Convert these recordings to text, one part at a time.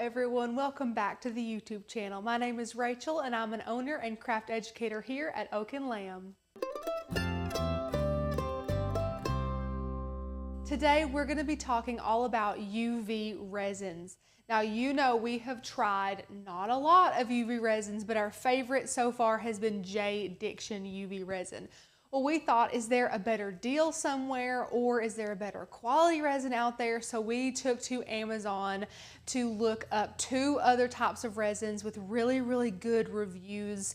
everyone, welcome back to the YouTube channel. My name is Rachel and I'm an owner and craft educator here at Oak and Lamb. Today we're going to be talking all about UV resins. Now you know we have tried not a lot of UV resins, but our favorite so far has been Dixon UV resin. Well, we thought, is there a better deal somewhere or is there a better quality resin out there? So we took to Amazon to look up 2 other types of resins with really good reviews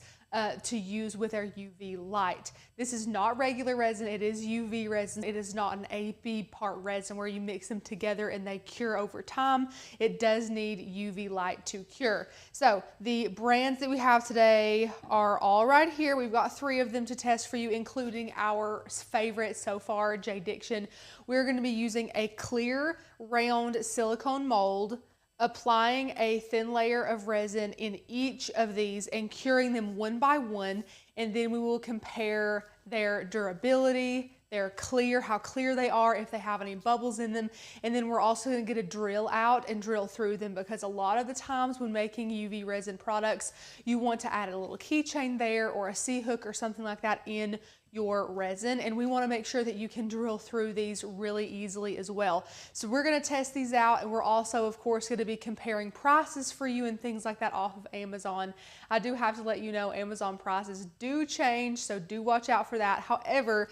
to use with our UV light. This is not regular resin, it is UV resin. It is not an AB part resin where you mix them together and they cure over time. It does need UV light to cure. So the brands that we have today are all right here. We've got 3 of them to test for you, including our favorite so far, Dixon. We're going to be using a clear round silicone mold, applying a thin layer of resin in each of these and curing them one by one, and then we will compare their durability, their clear, how clear they are, if they have any bubbles in them, and then we're also going to get a drill out and drill through them, because a lot of the times when making UV resin products, you want to add a little keychain there or a C-hook or something like that in your resin, and we want to make sure that you can drill through these really easily as well. So we're going to test these out, and we're also of course going to be comparing prices for you and things like that off of Amazon. I do have to let you know Amazon prices do change, so do watch out for that. However,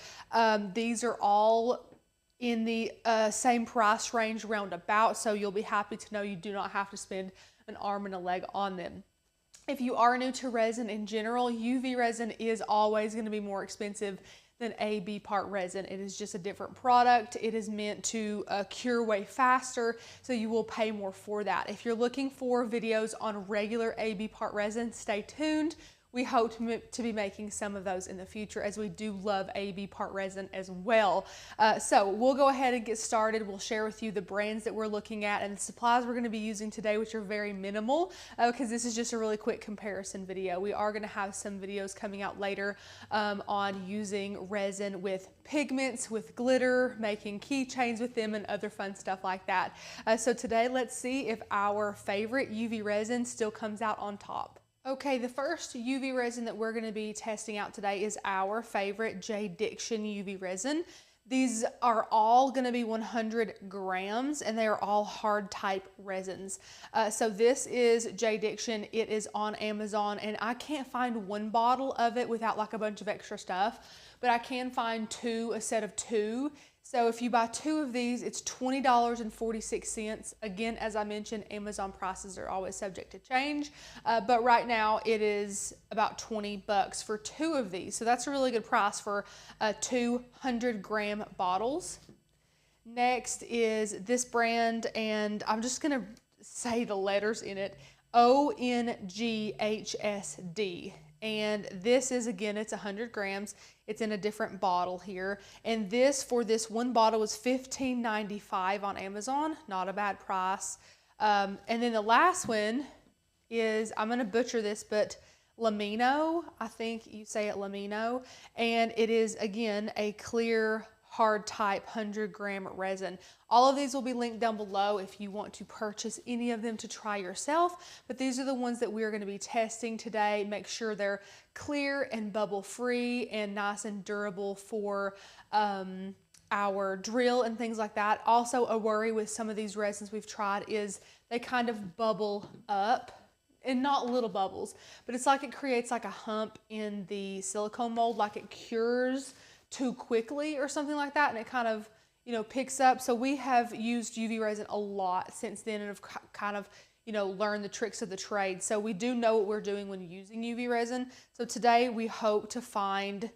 these are all in the same price range roundabout, so you'll be happy to know you do not have to spend an arm and a leg on them. If you are new to resin in general, UV resin is always going to be more expensive than AB part resin. It is just a different product. It is meant to cure way faster, so you will pay more for that. If you're looking for videos on regular AB part resin, stay tuned. We hope to be making some of those in the future, as we do love AB part resin as well. So we'll go ahead and get started. We'll share with you the brands that we're looking at and the supplies we're going to be using today, which are very minimal, because this is just a really quick comparison video. We are going to have some videos coming out later on using resin with pigments, with glitter, making keychains with them, and other fun stuff like that. So today, let's see if our favorite UV resin still comes out on top. Okay, the first UV resin that we're going to be testing out today is our favorite Dixon UV resin. These are all going to be 100 grams, and they are all hard type resins. So this is Dixon. It is on Amazon, and I can't find one bottle of it without like a bunch of extra stuff, but I can find a set of 2. So if you buy 2 of these, it's $20.46. Again, as I mentioned, Amazon prices are always subject to change, but right now it is about 20 bucks for 2 of these. So that's a really good price for 200 gram bottles. Next is this brand, and I'm just gonna say the letters in it, ONGHSD. And this is, again, it's 100 grams. It's in a different bottle here. And for this one bottle was $15.95 on Amazon. Not a bad price. And then the last one is, I'm going to butcher this, but Lamino. I think you say it Lamino. And it is, again, a clear hard type 100 gram resin. All of these will be linked down below if you want to purchase any of them to try yourself, but these are the ones that we are going to be testing today. Make sure they're clear and bubble free and nice and durable for our drill and things like that. Also, a worry with some of these resins we've tried is they kind of bubble up. And not little bubbles, but it's like it creates like a hump in the silicone mold, like it cures too quickly or something like that, and it kind of, picks up. So we have used UV resin a lot since then, and have kind of, learned the tricks of the trade. So we do know what we're doing when using UV resin. So today we hope to find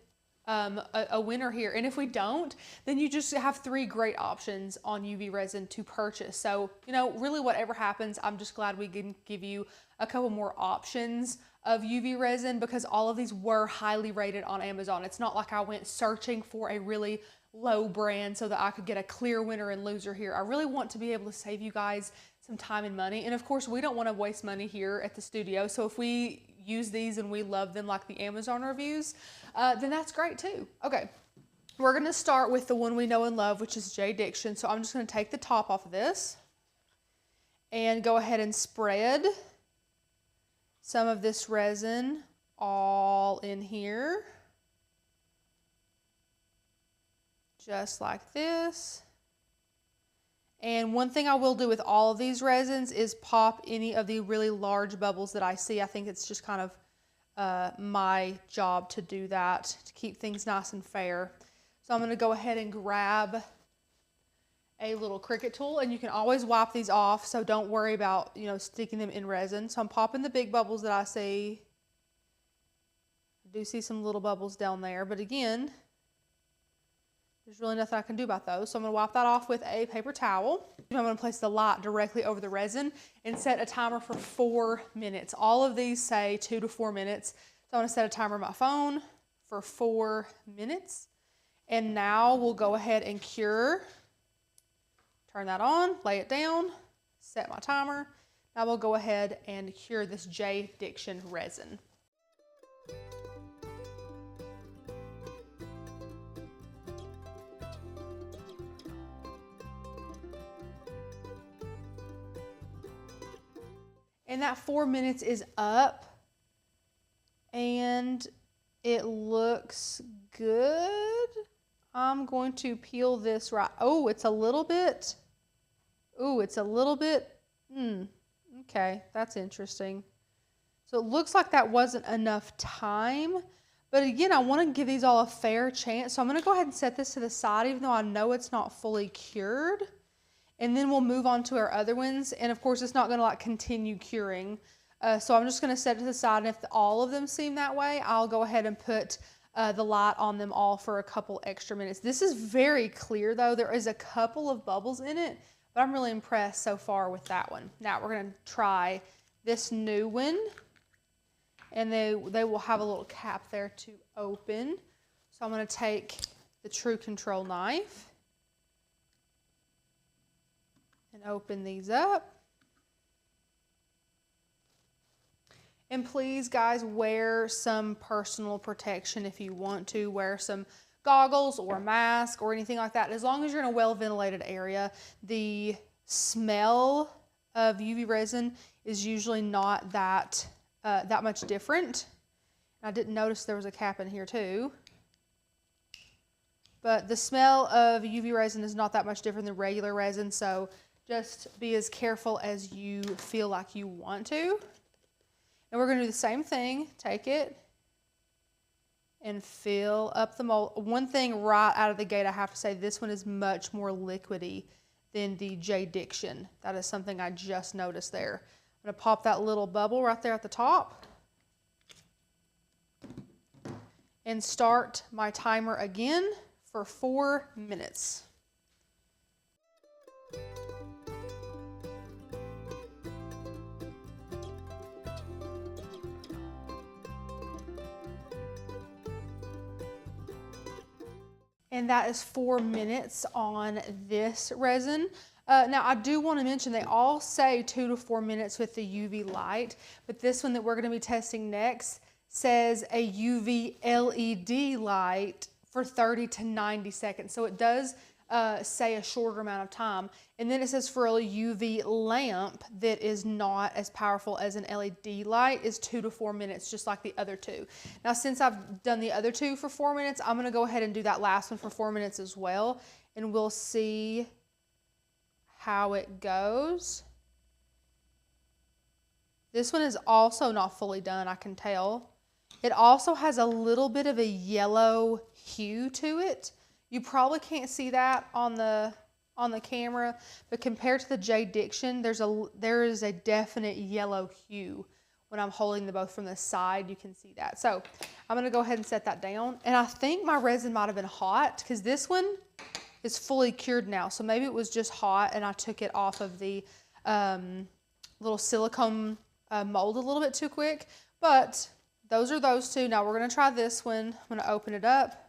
a winner here, and if we don't, then you just have 3 great options on UV resin to purchase. So really whatever happens, I'm just glad we can give you a couple more options of UV resin, because all of these were highly rated on Amazon. It's not like I went searching for a really low brand so that I could get a clear winner and loser here. I really want to be able to save you guys some time and money, and of course we don't want to waste money here at the studio. So if we use these and we love them like the Amazon reviews, then that's great too. Okay, we're going to start with the one we know and love, which is Dixon. So I'm just going to take the top off of this, and go ahead and spread some of this resin all in here, just like this. And one thing I will do with all of these resins is pop any of the really large bubbles that I see. I think it's just kind of my job to do that, to keep things nice and fair. So I'm going to go ahead and grab a little Cricut tool, and you can always wipe these off, so don't worry about, you know, sticking them in resin. So I'm popping the big bubbles that I see. I do see some little bubbles down there, but again, there's really nothing I can do about those. So I'm going to wipe that off with a paper towel. I'm going to place the light directly over the resin and set a timer for 4 minutes. All of these say 2 to 4 minutes. So I'm going to set a timer on my phone for 4 minutes. And now we'll go ahead and cure. Turn that on, lay it down, set my timer. Now we'll go ahead and cure this J. Dixon resin. And that 4 minutes is up, and it looks good. I'm going to peel this right. Oh, it's a little bit. Oh, it's a little bit. Okay, that's interesting. So it looks like that wasn't enough time. But again, I want to give these all a fair chance. So I'm going to go ahead and set this to the side, even though I know it's not fully cured. And then we'll move on to our other ones. And of course, it's not going to like continue curing. So I'm just going to set it to the side. And if all of them seem that way, I'll go ahead and put the light on them all for a couple extra minutes. This is very clear though. There is a couple of bubbles in it, but I'm really impressed so far with that one. Now we're going to try this new one. And they will have a little cap there to open. So I'm going to take the True Control knife and open these up. And please, guys, wear some personal protection if you want to. Wear some goggles or a mask or anything like that. As long as you're in a well-ventilated area, the smell of UV resin is usually not that much different. I didn't notice there was a cap in here too. But the smell of UV resin is not that much different than regular resin, so just be as careful as you feel like you want to. And we're going to do the same thing. Take it and fill up the mold. One thing right out of the gate, I have to say, this one is much more liquidy than the J. Dixon. That is something I just noticed there. I'm going to pop that little bubble right there at the top and start my timer again for 4 minutes. And that is 4 minutes on this resin. Now I do want to mention they all say 2 to 4 minutes with the UV light, but this one that we're going to be testing next says a UV LED light for 30 to 90 seconds. So it does say a shorter amount of time. And then it says for a UV lamp that is not as powerful as an LED light is 2 to 4 minutes, just like the other two. Now, since I've done the other two for 4 minutes, I'm gonna go ahead and do that last one for 4 minutes as well. And we'll see how it goes. This one is also not fully done, I can tell. It also has a little bit of a yellow hue to it. You probably can't see that on the camera, but compared to the J. Dixon, there is a definite yellow hue. When I'm holding them both from the side, you can see that. So I'm gonna go ahead and set that down. And I think my resin might have been hot because this one is fully cured now. So maybe it was just hot and I took it off of the little silicone mold a little bit too quick. But those are those two. Now we're gonna try this one. I'm gonna open it up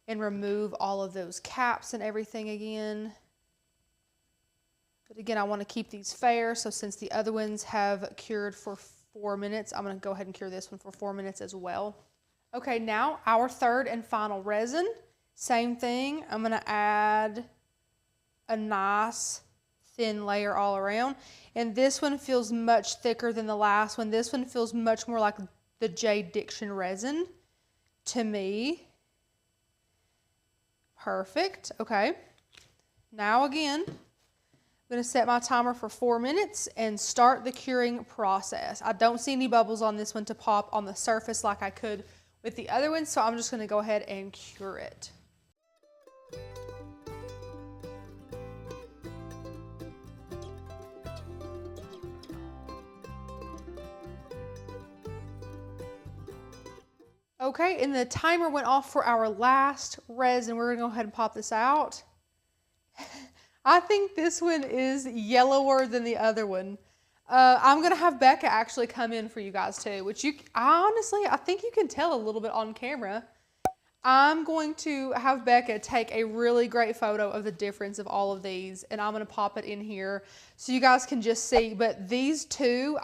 and remove all of those caps and everything again. But again, I want to keep these fair, so since the other ones have cured for 4 minutes, I'm going to go ahead and cure this one for 4 minutes as well. Okay, now our third and final resin. Same thing, I'm going to add a nice thin layer all around. And this one feels much thicker than the last one. This one feels much more like the J. Dixon resin to me. Perfect. Okay. Now again, I'm going to set my timer for 4 minutes and start the curing process. I don't see any bubbles on this one to pop on the surface like I could with the other one, so I'm just going to go ahead and cure it. Okay, and the timer went off for our last resin. We're gonna go ahead and pop this out. I think this one is yellower than the other one. I'm gonna have Becca actually come in for you guys too, which I think you can tell a little bit on camera. I'm going to have Becca take a really great photo of the difference of all of these, and I'm gonna pop it in here so you guys can just see. But these two,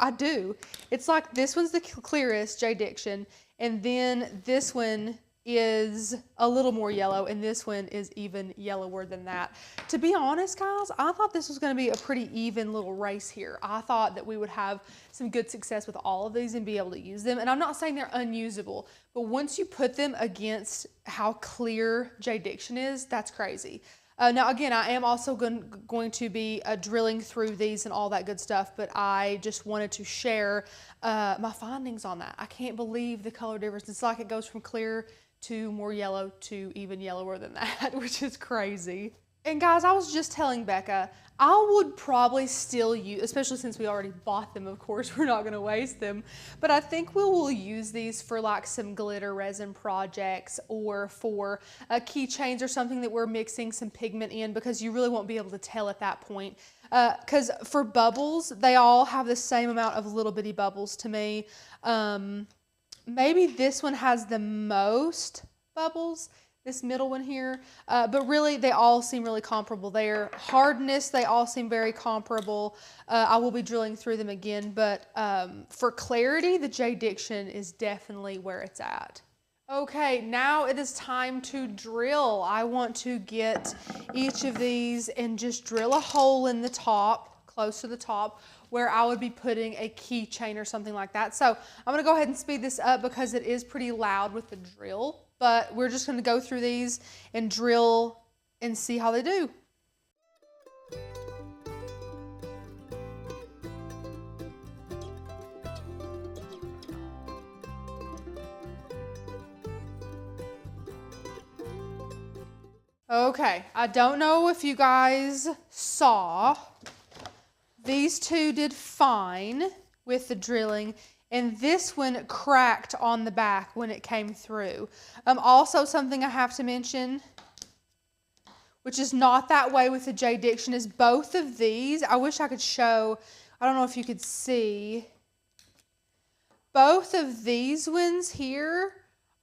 it's like this one's the clearest, J. Dixon, and then this one is a little more yellow, and this one is even yellower than that. To be honest, guys, I thought this was going to be a pretty even little race here. I thought that we would have some good success with all of these and be able to use them. And I'm not saying they're unusable, but once you put them against how clear J. Dixon is, that's crazy. Now, again, I am also going to be drilling through these and all that good stuff, but I just wanted to share my findings on that. I can't believe the color difference. It's like it goes from clear to more yellow to even yellower than that, which is crazy. And guys, I was just telling Becca, I would probably still use, especially since we already bought them, of course, we're not gonna waste them, but I think we will use these for like some glitter resin projects or for keychains or something that we're mixing some pigment in, because you really won't be able to tell at that point. Because for bubbles, they all have the same amount of little bitty bubbles to me. Maybe this one has the most bubbles, this middle one here, but really they all seem really comparable there. Hardness, they all seem very comparable. I will be drilling through them again, but for clarity, the J. Dixon is definitely where it's at. Okay, now it is time to drill. I want to get each of these and just drill a hole in the top, close to the top, where I would be putting a keychain or something like that. So I'm gonna go ahead and speed this up because it is pretty loud with the drill, but we're just gonna go through these and drill and see how they do. Okay, I don't know if you guys saw, these two did fine with the drilling, and this one cracked on the back when it came through. Also, something I have to mention, which is not that way with the J. Dixon, is both of these, I wish I could show, I don't know if you could see, both of these ones here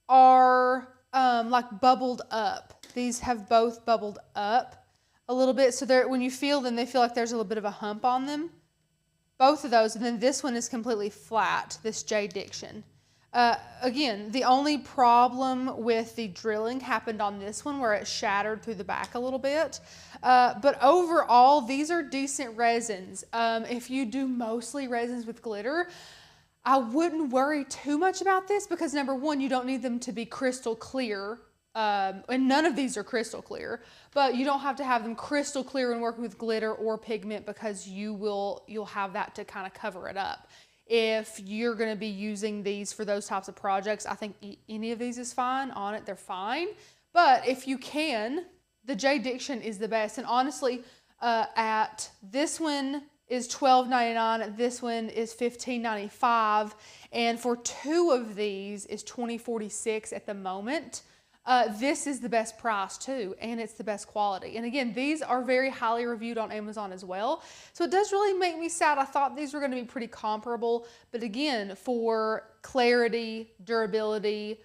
are like bubbled up. These have both bubbled up a little bit, so when you feel them, they feel like there's a little bit of a hump on them. Both of those, and then this one is completely flat, this J. Dixon. Again, the only problem with the drilling happened on this one where it shattered through the back a little bit. But overall, these are decent resins. If you do mostly resins with glitter, I wouldn't worry too much about this because number one, you don't need them to be crystal clear. And none of these are crystal clear, but you don't have to have them crystal clear when working with glitter or pigment because you'll have that to kind of cover it up. If you're going to be using these for those types of projects, I think any of these is fine. On it, they're fine. But if you can, the J. Dixon is the best. And honestly, at this one is $12.99. This one is $15.95. And for two of these is $20.46 at the moment. This is the best price too, and it's the best quality. And again, these are very highly reviewed on Amazon as well. So it does really make me sad. I thought these were going to be pretty comparable, but again, for clarity, durability,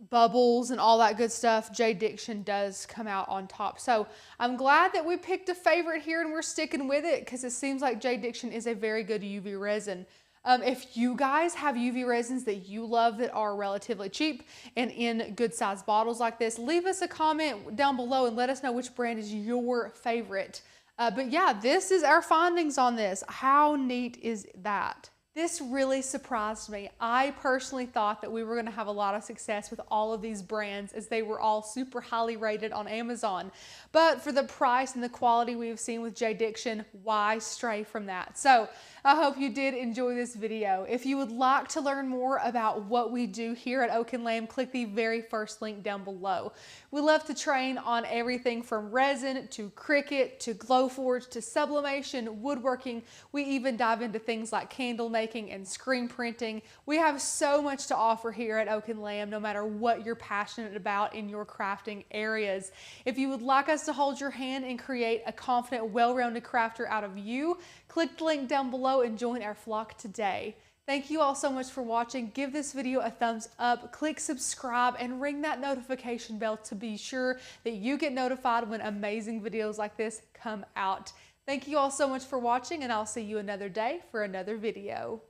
bubbles and all that good stuff, J. Dixon does come out on top. So I'm glad that we picked a favorite here and we're sticking with it because it seems like J. Dixon is a very good UV resin. If you guys have UV resins that you love that are relatively cheap and in good sized bottles like this, leave us a comment down below and let us know which brand is your favorite. But yeah, this is our findings on this. How neat is that? This really surprised me. I personally thought that we were going to have a lot of success with all of these brands as they were all super highly rated on Amazon. But for the price and the quality we've seen with J. Dixon, why stray from that? So I hope you did enjoy this video. If you would like to learn more about what we do here at Oak and Lamb, click the very first link down below. We love to train on everything from resin to Cricut to Glowforge to sublimation, woodworking. We even dive into things like candle making and screen printing. We have so much to offer here at Oak and Lamb, no matter what you're passionate about in your crafting areas. If you would like us to hold your hand and create a confident, well-rounded crafter out of you, click the link down below and join our flock today. Thank you all so much for watching. Give this video a thumbs up, click subscribe, and ring that notification bell to be sure that you get notified when amazing videos like this come out. Thank you all so much for watching, and I'll see you another day for another video.